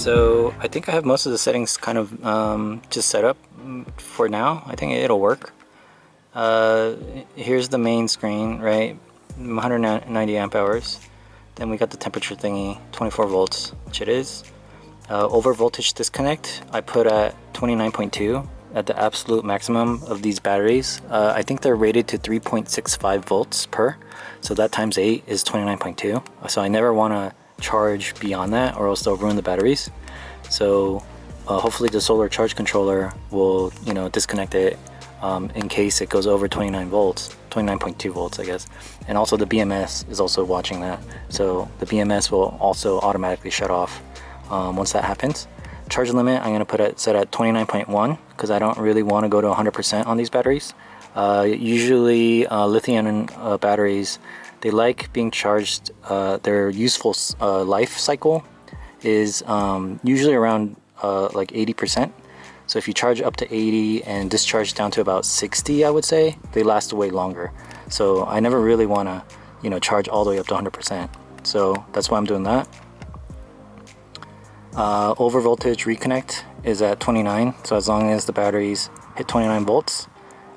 So I think I have most of the settings kind of just set up for now. I think it'll work. Here's the main screen, right? 190 amp hours. Then we got the temperature thingy, 24 volts, which it is. Over voltage disconnect, I put at 29.2 at the absolute maximum of these batteries. I think they're rated to 3.65 volts per, so that times 8 is 29.2. So I never want to charge beyond that, or else they'll ruin the batteries. So hopefully the solar charge controller will, disconnect it in case it goes over 29 volts, 29.2 volts, I guess. And also the BMS is also watching that, so the BMS will also automatically shut off once that happens. Charge limit, I'm going to set at 29.1 because I don't really want to go to 100% on these batteries. Usually lithium batteries, they like being charged, their useful life cycle is usually around like 80%. So if you charge up to 80 and discharge down to about 60, I would say, they last way longer. So I never really want to, charge all the way up to 100%. So that's why I'm doing that. Over voltage reconnect is at 29. So as long as the batteries hit 29 volts,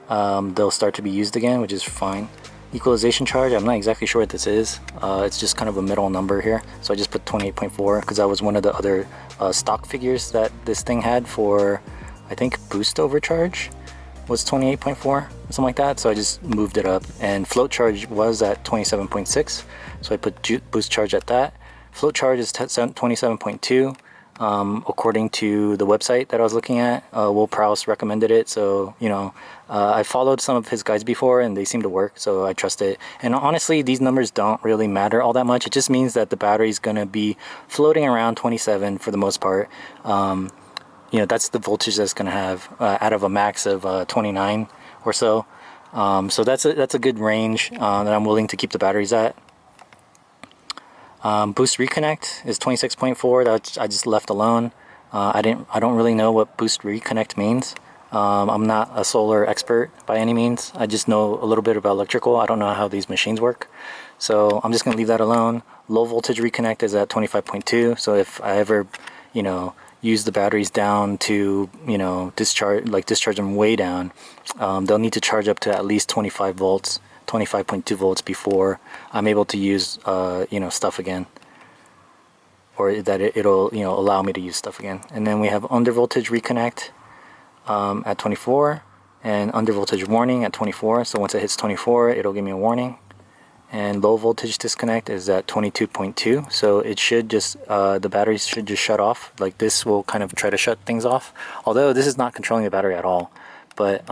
they'll start to be used again, which is fine. Equalization charge, I'm not exactly sure what this is. It's just kind of a middle number here. So I just put 28.4 because that was one of the other stock figures that this thing had for, I think, boost overcharge was 28.4, something like that. So I just moved it up. And float charge was at 27.6. So I put boost charge at that. Float charge is 27.2. According to the website that I was looking at, Will Prowse recommended it, so I followed some of his guides before and they seem to work, so I trust it. And honestly, these numbers don't really matter all that much. It just means that the battery is going to be floating around 27 for the most part. That's the voltage that's going to have out of a max of 29 or so. So that's a good range that I'm willing to keep the batteries at. Boost reconnect is 26.4. that I just left alone. I don't really know what boost reconnect means. I'm not a solar expert by any means. I just know a little bit about electrical. I don't know how these machines work, so I'm just gonna leave that alone. Low voltage reconnect is at 25.2. So if I ever use the batteries down to discharge them way down, they'll need to charge up to at least 25 volts, 25.2 volts before I'm able to use stuff again, or that it'll allow me to use stuff again. And then we have under voltage reconnect at 24 and under voltage warning at 24. So once it hits 24, it'll give me a warning. And low voltage disconnect is at 22.2. So it should just the batteries should just shut off. Like this will kind of try to shut things off, although this is not controlling the battery at all. But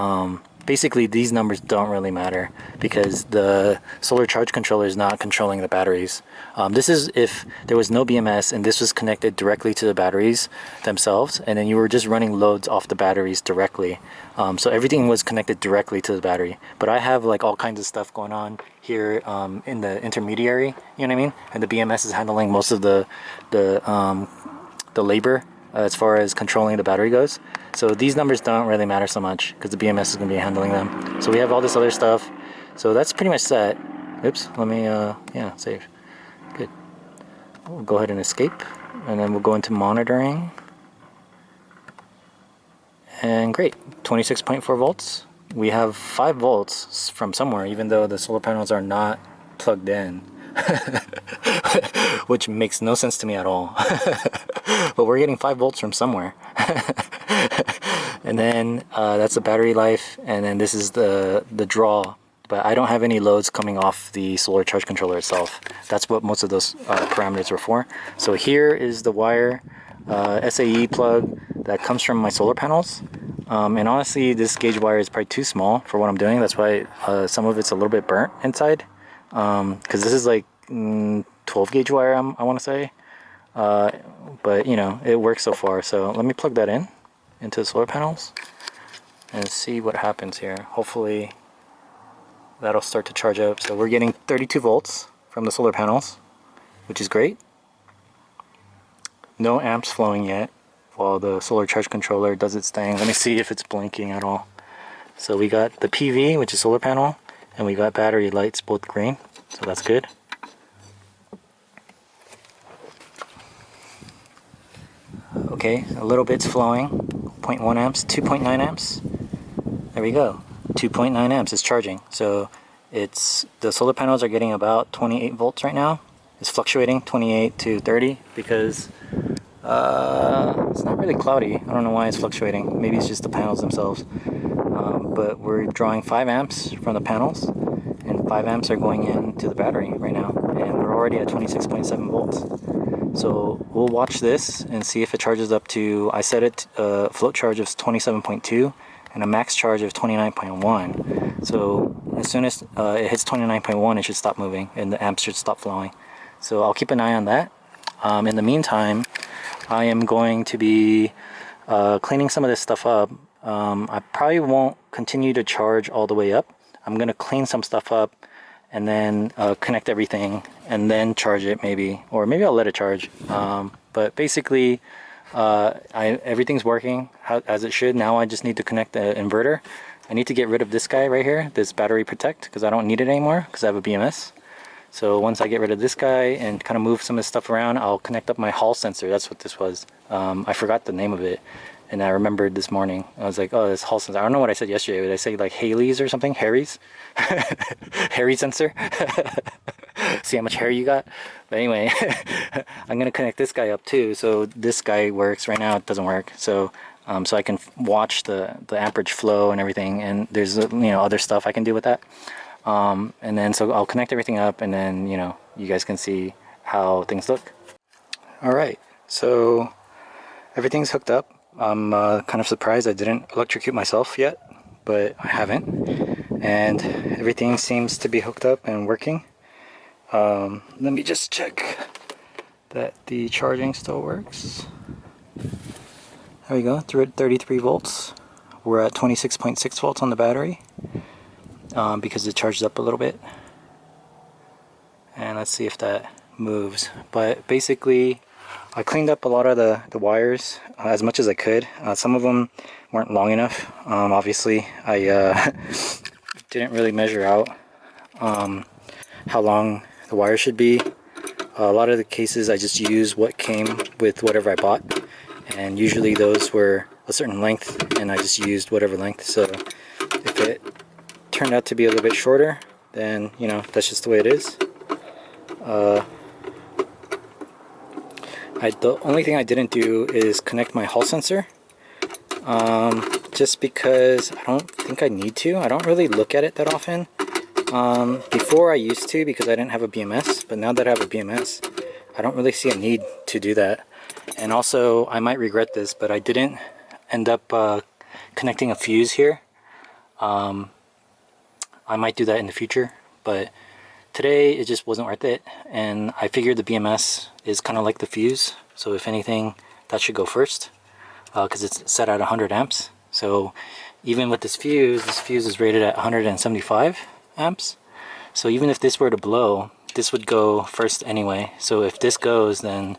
basically these numbers don't really matter because the solar charge controller is not controlling the batteries. This is if there was no BMS and this was connected directly to the batteries themselves, and then you were just running loads off the batteries directly. So everything was connected directly to the battery. But I have like all kinds of stuff going on here in the intermediary, you know what I mean? And the BMS is handling most of the labor as far as controlling the battery goes. So these numbers don't really matter so much because the BMS is going to be handling them. So we have all this other stuff. So that's pretty much set. Oops, let me, save. Good. We'll go ahead and escape. And then we'll go into monitoring. And great, 26.4 volts. We have 5 volts from somewhere, even though the solar panels are not plugged in. Which makes no sense to me at all. But we're getting 5 volts from somewhere. And then that's the battery life, and then this is the draw. But I don't have any loads coming off the solar charge controller itself. That's what most of those parameters were for. So here is the wire SAE plug that comes from my solar panels. And honestly, this gauge wire is probably too small for what I'm doing. That's why some of it's a little bit burnt inside. Because this is like 12 gauge wire, I want to say. But it works so far. So let me plug that into the solar panels and see what happens here. Hopefully that'll start to charge up. So we're getting 32 volts from the solar panels, which is great. No amps flowing yet while the solar charge controller does its thing. Let me see if it's blinking at all. So we got the PV, which is solar panel, and we got battery lights, both green, so that's good. Okay, a little bit's flowing. 0.1 amps, 2.9 amps. There we go. 2.9 amps is charging. So it's, the solar panels are getting about 28 volts right now. It's fluctuating 28 to 30 because it's not really cloudy. I don't know why it's fluctuating. Maybe it's just the panels themselves. But we're drawing 5 amps from the panels, and 5 amps are going into the battery right now, and we're already at 26.7 volts. So we'll watch this and see if it charges up to, I set it float charge of 27.2 and a max charge of 29.1. So as soon as it hits 29.1, it should stop moving and the amps should stop flowing. So I'll keep an eye on that. In the meantime, I am going to be cleaning some of this stuff up. I probably won't continue to charge all the way up. I'm going to clean some stuff up and then connect everything and then charge it maybe, or maybe I'll let it charge. But basically everything's working as it should. Now I just need to connect the inverter. I need to get rid of this guy right here, this battery protect, because I don't need it anymore because I have a BMS. So once I get rid of this guy and kind of move some of this stuff around, I'll connect up my hall sensor. That's what this was. I forgot the name of it, and I remembered this morning. I was like, oh, this hall sensor. I don't know what I said yesterday. Did I say like Haley's or something? Harry's? Harry sensor? See how much hair you got? But anyway, I'm going to connect this guy up too. So this guy works. Right now it doesn't work. So so I can watch the amperage flow and everything. And there's other stuff I can do with that. And then so I'll connect everything up, and then you guys can see how things look. Alright, so everything's hooked up. I'm kind of surprised I didn't electrocute myself yet, but I haven't, and everything seems to be hooked up and working. Let me just check that the charging still works. There we go, 33 volts. We're at 26.6 volts on the battery. Because it charged up a little bit, and let's see if that moves. But basically I cleaned up a lot of the wires as much as I could. Some of them weren't long enough. Obviously I didn't really measure out how long the wire should be. A lot of the cases I just used what came with whatever I bought, and usually those were a certain length and I just used whatever length. So if it turned out to be a little bit shorter, then that's just the way it is. The only thing I didn't do is connect my hall sensor, just because I don't think I need to. I don't really look at it that often. Before I used to, because I didn't have a BMS, but now that I have a BMS, I don't really see a need to do that. And also, I might regret this, but I didn't end up connecting a fuse here. I might do that in the future, but today it just wasn't worth it, and I figured the BMS is kind of like the fuse, so if anything that should go first, because it's set at 100 amps. So even with this fuse is rated at 175 amps, so even if this were to blow, this would go first anyway. So if this goes, then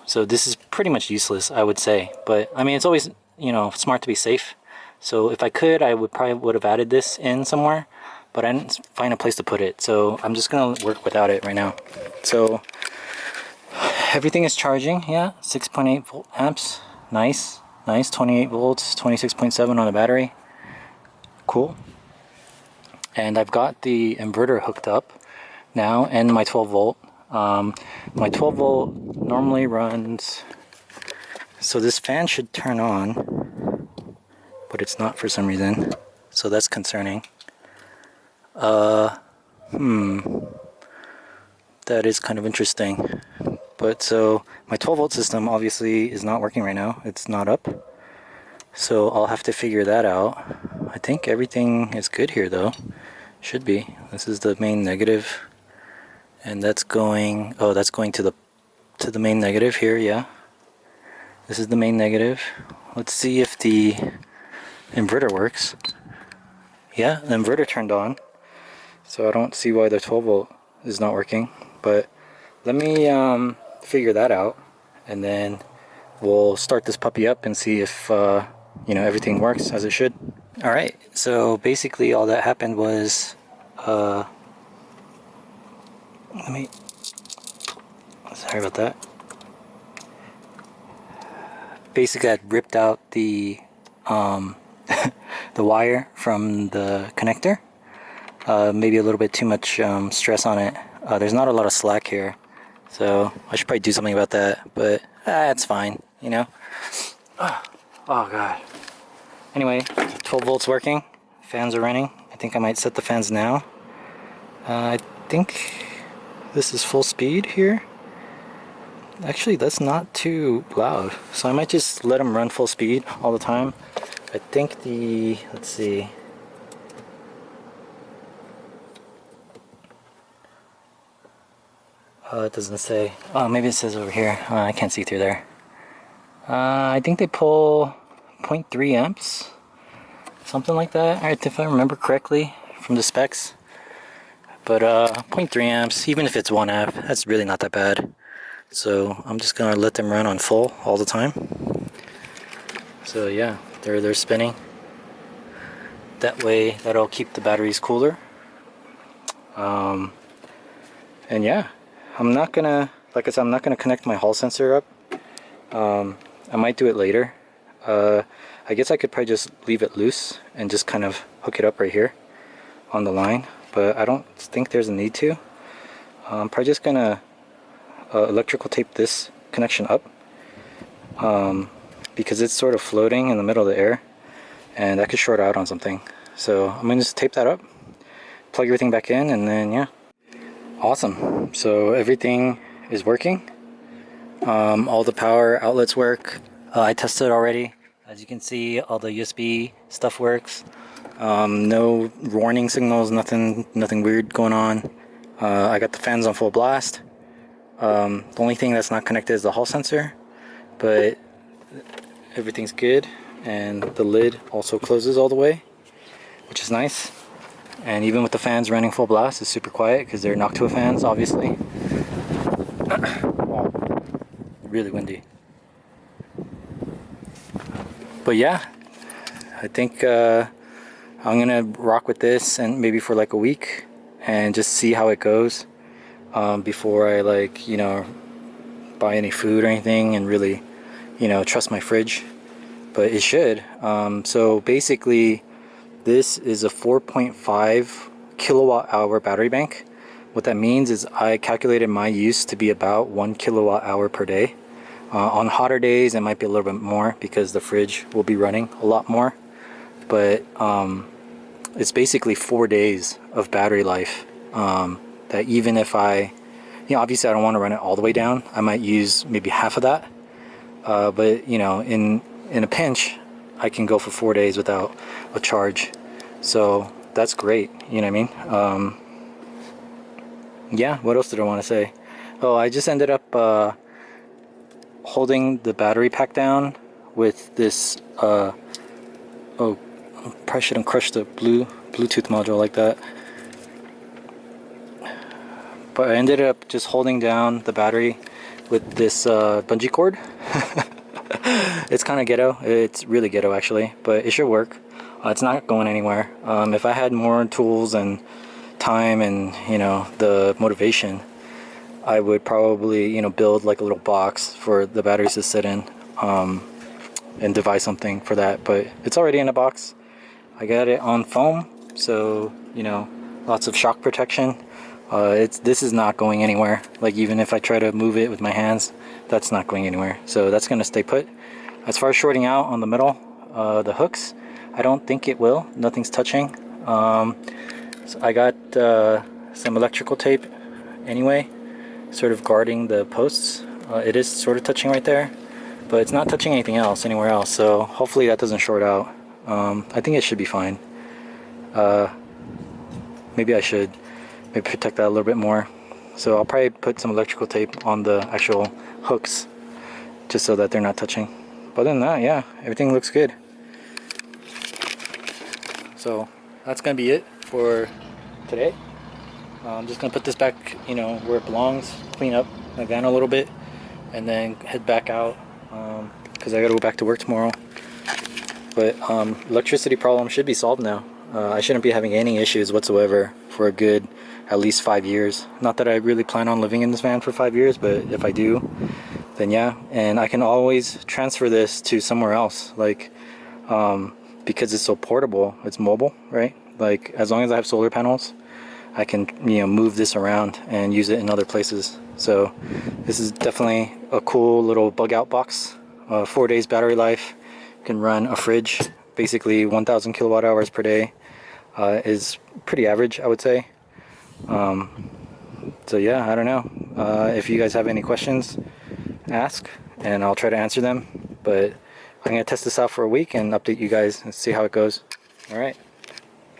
so this is pretty much useless, I would say. But I mean, it's always smart to be safe. So if I could, I would have added this in somewhere, but I didn't find a place to put it. So I'm just gonna work without it right now. So everything is charging, yeah, 6.8 volt amps, nice, 28 volts, 26.7 on the battery, cool. And I've got the inverter hooked up now, and my 12 volt. My 12 volt normally runs, so this fan should turn on, but it's not for some reason, so that's concerning. That is kind of interesting. But so my 12 volt system obviously is not working right now. It's not up, so I'll have to figure that out. I think everything is good here though. Should be. This is the main negative, and that's going to the main negative here. Yeah, this is the main negative. Let's see if the inverter works. Yeah, the inverter turned on, so I don't see why the 12 volt is not working. But let me figure that out, and then we'll start this puppy up and see if everything works as it should. Alright, so basically all that happened was sorry about that. basically I ripped out the the wire from the connector. Maybe a little bit too much stress on it. There's not a lot of slack here, so I should probably do something about that, but it's fine, you know. Oh god. Anyway, 12 volts working, fans are running. I think I might set the fans now. I think this is full speed here. Actually, that's not too loud, so I might just let them run full speed all the time. I think the, let's see, it doesn't say. Oh, maybe it says over here. I can't see through there. I think they pull 0.3 amps, something like that, alright, if I remember correctly from the specs. But 0.3 amps, even if it's 1 amp, that's really not that bad. So I'm just gonna let them run on full all the time. So yeah, they're spinning. That way, that'll keep the batteries cooler. And yeah, I'm not gonna, like I said, I'm not gonna connect my hall sensor up. I might do it later. I guess I could probably just leave it loose and just kind of hook it up right here on the line, but I don't think there's a need to. I'm probably just gonna electrical tape this connection up because it's sort of floating in the middle of the air and that could short out on something. So I'm gonna just tape that up, plug everything back in, and then yeah. Awesome. So everything is working. All the power outlets work. I tested already. As you can see, all the USB stuff works. No warning signals, nothing weird going on. I got the fans on full blast. The only thing that's not connected is the hall sensor, but everything's good, and the lid also closes all the way, which is nice. And even with the fans running full blast, it's super quiet because they're Noctua fans, obviously. Wow, really windy. But yeah, I think I'm gonna rock with this and maybe for like a week and just see how it goes before I, like, you know, buy any food or anything and really, you know, trust my fridge. But it should. So basically, this is a 4.5 kilowatt hour battery bank. What that means is I calculated my use to be about 1 kilowatt hour per day. On hotter days it might be a little bit more because the fridge will be running a lot more, but it's basically 4 days of battery life, that even if I, you know, obviously I don't want to run it all the way down, I might use maybe half of that, but you know, in a pinch I can go for 4 days without a charge. So that's great, you know what I mean? Yeah, what else did I want to say? Oh, I just ended up holding the battery pack down with this oh, I probably shouldn't crush the Bluetooth module like that, but I ended up just holding down the battery with this bungee cord. It's kind of ghetto, it's really ghetto actually, but it should work. It's not going anywhere. If I had more tools and time and, you know, the motivation, I would probably, you know, build like a little box for the batteries to sit in, and devise something for that. But it's already in a box. I got it on foam, so, you know, lots of shock protection. This is not going anywhere. Like, even if I try to move it with my hands, that's not going anywhere. So that's gonna stay put. As far as shorting out on the middle, the hooks, I don't think it will. Nothing's touching. So I got some electrical tape anyway, sort of guarding the posts. It is sort of touching right there, but it's not touching anything else anywhere else, so hopefully that doesn't short out. I think it should be fine. Maybe I should maybe protect that a little bit more, so I'll probably put some electrical tape on the actual hooks just so that they're not touching. But other than that, yeah, everything looks good. So that's gonna be it for today. I'm just gonna put this back, you know, where it belongs, clean up my van a little bit, and then head back out because I gotta go back to work tomorrow. But electricity problem should be solved now. I shouldn't be having any issues whatsoever for a good at least 5 years. Not that I really plan on living in this van for 5 years, but if I do, then yeah. And I can always transfer this to somewhere else, like because it's so portable, it's mobile, right? Like as long as I have solar panels, I can, you know, move this around and use it in other places. So this is definitely a cool little bug out box. 4 days battery life. You can run a fridge, basically 1,000 kilowatt hours per day. Is pretty average, I would say. So yeah, I don't know. If you guys have any questions, ask and I'll try to answer them. But I'm gonna test this out for a week and update you guys and see how it goes. All right.